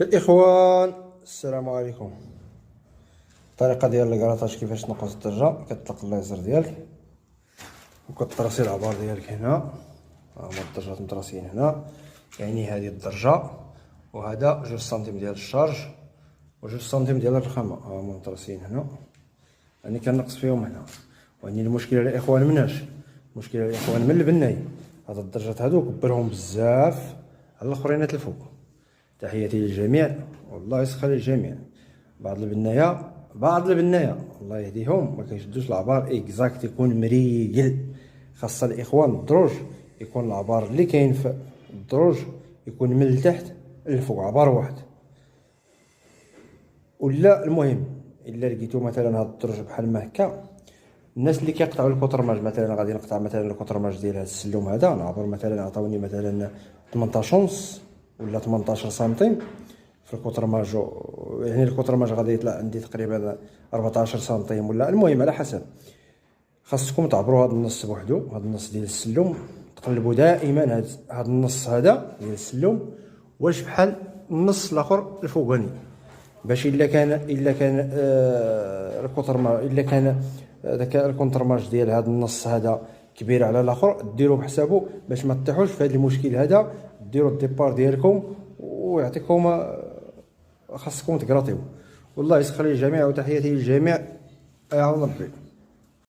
الاخوان السلام عليكم. الطريقه ديال الكراطاج كيفاش تنقص الدرجه، كتطلق الليزر ديالك وكتراسي العبار ديالك هنا. ها هما الدرجات متراسيين هنا، يعني هذه الدرجه وهذا 2 سنتيم ديال الشارج و2 سنتيم ديال الرخامه، ها هما متراسيين هنا، يعني كنقص فيهم هنا. وعني المشكله الاخوان مناش، المشكله الاخوان من البناي. هاد الدرجات هادو كبرهم بزاف على الاخرينات الفوق. تحياتي للجميع والله يسخر للجميع. بعض البنايه الله يهديهم ما كيشدوش العبار اكزاكت، يكون مريقل. خاص الاخوان الدروج يكون العبار اللي كاين في الدروج يكون من التحت للفوق عبار واحد. ولا المهم الا لقيتو مثلا هاد الدرج بحال ما هكا، الناس اللي كيقطعوا الكوترماج، مثلا غادي نقطع مثلا الكوترماج ديال هاد السلم هذا، نعبر مثلا عطاوني مثلا 18 ونص ولا 18 سنتيم في الكوترماج، يعني الكوترماج غادي يطلع عندي تقريبا 14 سنتيم ولا المهم على حسب. خاصكم تعبروا هذا النص بوحدو، هذا النص ديال السلم تقلبوا دائما هذا النص هذا ديال السلم واش بحال النص الاخر الفوقاني، باش الا كان الكوترماج الا كان داك الكونترماج ديال هذا النص هذا كبير على الاخر، ديروا بحسابه باش ما تطيحوش في هذا المشكل هذا. ديروا الديبار ديالكم ويعطيكم، خاصكم تقراطيو. والله يسخر للجميع وتحياتي للجميع، يعاون ربي.